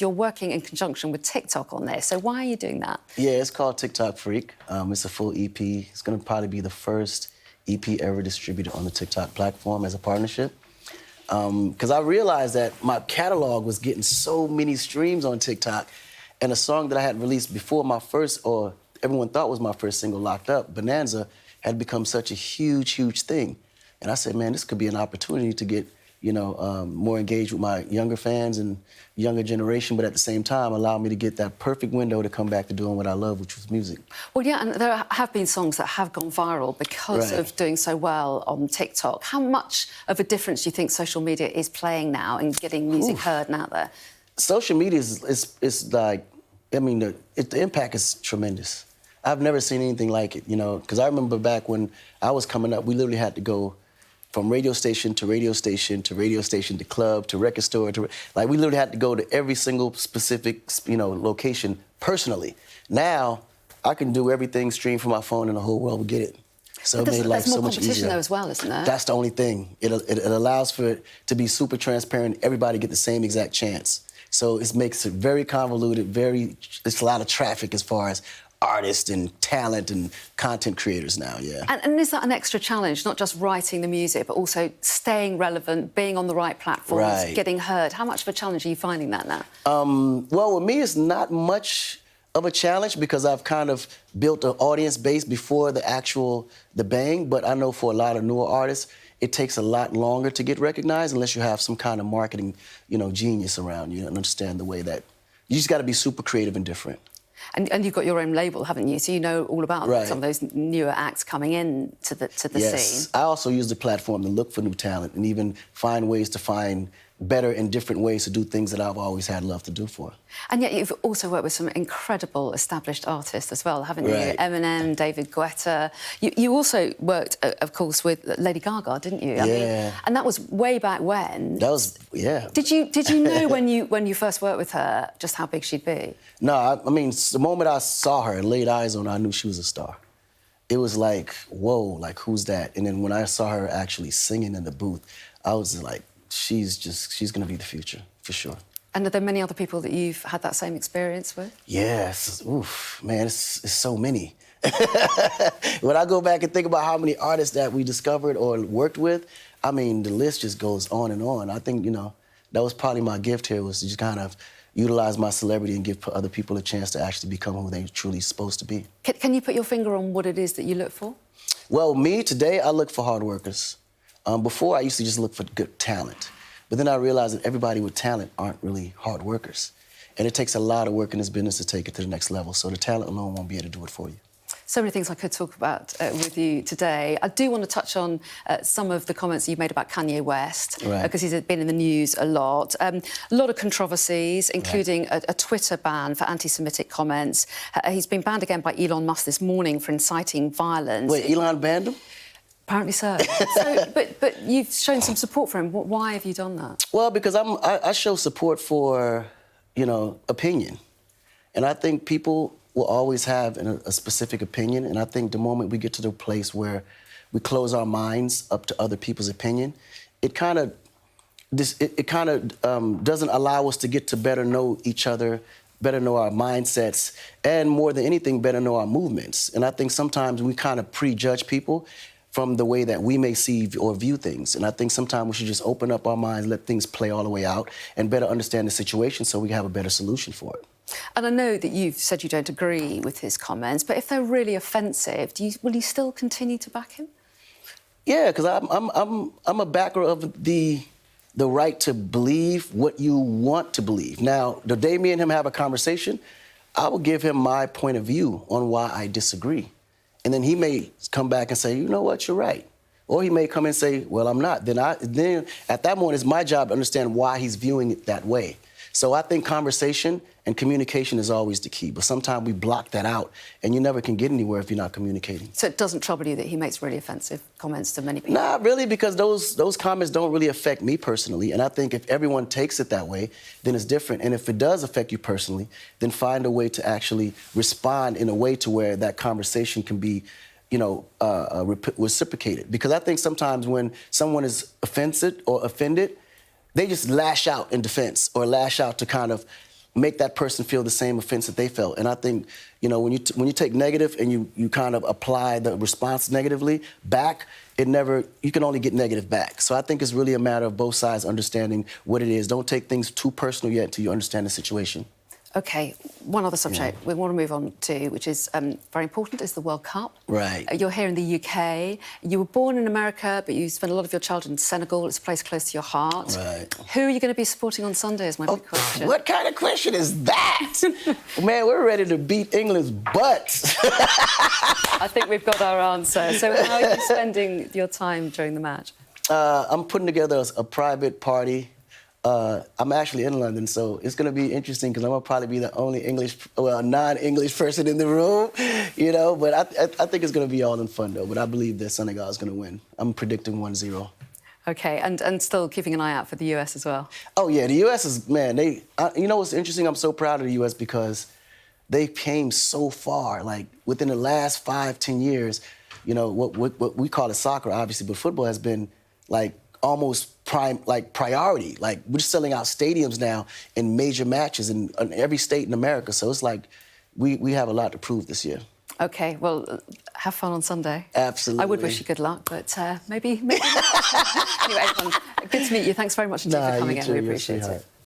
You're working in conjunction with TikTok on this, so why are you doing that? Yeah, it's called TikTok Freak. It's a full EP. It's gonna probably be the first EP ever distributed on the TikTok platform as a partnership. Because I realized that my catalog was getting so many streams on TikTok, and a song that I had released before my first, or everyone thought was my first single, Locked Up, Bonanza, had become such a huge, huge thing. And I said, man, this could be an opportunity to get, more engaged with my younger fans and younger generation, but at the same time, allow me to get that perfect window to come back to doing what I love, which was music. Well, yeah, and there have been songs that have gone viral because of doing so well on TikTok. How much of a difference do you think social media is playing now in getting music heard and out there? Social media is like, I mean, the impact is tremendous. I've never seen anything like it, because I remember back when I was coming up, we literally had to go from radio station to radio station to radio station to club to record store to, like, we literally had to go to every single specific, location personally. Now, I can do everything stream from my phone and the whole world will get it. So it made life so much easier. There's more competition though as well, isn't there? That's the only thing. It allows for it to be super transparent, everybody get the same exact chance. So it makes it very convoluted, it's a lot of traffic as far as artists and talent and content creators now, yeah. And is that an extra challenge, not just writing the music, but also staying relevant, being on the right platforms, getting heard? How much of a challenge are you finding that now? Well, with me, it's not much of a challenge because I've kind of built an audience base before the bang, but I know for a lot of newer artists, it takes a lot longer to get recognized unless you have some kind of marketing, genius around you and understand the way that you just got to be super creative and different. And you've got your own label, haven't you? So you know all about some of those newer acts coming in to the scene. I also use the platform to look for new talent and even find ways to find better and different ways to do things that I've always had love to do for. And yet you've also worked with some incredible established artists as well, haven't you? Eminem, David Guetta. You also worked, of course, with Lady Gaga, didn't you? I mean, and that was way back when. That was, yeah. Did you know when you first worked with her just how big she'd be? No, I mean, the moment I saw her and laid eyes on her, I knew she was a star. It was like, whoa, like, who's that? And then when I saw her actually singing in the booth, I was like, she's gonna be the future, for sure. And are there many other people that you've had that same experience with? Yes, oof, man, it's so many. When I go back and think about how many artists that we discovered or worked with, I mean, the list just goes on and on. I think, that was probably my gift here, was to just kind of utilize my celebrity and give other people a chance to actually become who they're truly supposed to be. Can you put your finger on what it is that you look for? Well, me, today, I look for hard workers. Before, I used to just look for good talent. But then I realized that everybody with talent aren't really hard workers. And it takes a lot of work in this business to take it to the next level. So the talent alone won't be able to do it for you. So many things I could talk about with you today. I do want to touch on some of the comments you've made about Kanye West, because he's been in the news a lot. A lot of controversies, including a Twitter ban for anti-Semitic comments. He's been banned again by Elon Musk this morning for inciting violence. Wait, Elon banned him? Apparently so. But you've shown some support for him. Why have you done that? Well, because I show support for, opinion. And I think people will always have a specific opinion. And I think the moment we get to the place where we close our minds up to other people's opinion, it kind of doesn't allow us to get to better know each other, better know our mindsets, and more than anything, better know our movements. And I think sometimes we kind of prejudge people from the way that we may see or view things. And I think sometimes we should just open up our minds, let things play all the way out, and better understand the situation so we have a better solution for it. And I know that you've said you don't agree with his comments, but if they're really offensive, will you still continue to back him? Yeah, because I'm a backer of the right to believe what you want to believe. Now, the day me and him have a conversation, I will give him my point of view on why I disagree. And then he may come back and say, you know what, you're right. Or he may come and say, well, I'm not. Then at that moment, it's my job to understand why he's viewing it that way. So I think conversation and communication is always the key. But sometimes we block that out, and you never can get anywhere if you're not communicating. So it doesn't trouble you that he makes really offensive comments to many people? Not really, because those comments don't really affect me personally. And I think if everyone takes it that way, then it's different. And if it does affect you personally, then find a way to actually respond in a way to where that conversation can be, reciprocated. Because I think sometimes when someone is offended, they just lash out in defense or lash out to kind of make that person feel the same offense that they felt. And I think, you know, when you take negative and you kind of apply the response negatively back, you can only get negative back. So I think it's really a matter of both sides understanding what it is. Don't take things too personal yet until you understand the situation. OK, one other subject we want to move on to, which is very important, is the World Cup. Right. You're here in the UK. You were born in America, but you spent a lot of your childhood in Senegal. It's a place close to your heart. Right. Who are you going to be supporting on Sunday is my big question. What kind of question is that? Man, we're ready to beat England's butts. I think we've got our answer. So how are you spending your time during the match? I'm putting together a private party. I'm actually in London, so it's going to be interesting because I'm going to probably be the only non-English person in the room, you know. But I think it's going to be all in fun, though. But I believe that Senegal is going to win. I'm predicting 1-0. OK, and still keeping an eye out for the US as well. Oh, yeah, the US is, man, you know what's interesting? I'm so proud of the US because they came so far. Like, within the last 5-10 years, you know, what we call it soccer, obviously, but football has been, like, almost priority. Like, we're selling out stadiums now in major matches in every state in America. So it's like we have a lot to prove this year. OK, well, have fun on Sunday. Absolutely. I would wish you good luck, but maybe not. Anyway, Akon, good to meet you. Thanks very much indeed for coming in. We appreciate it.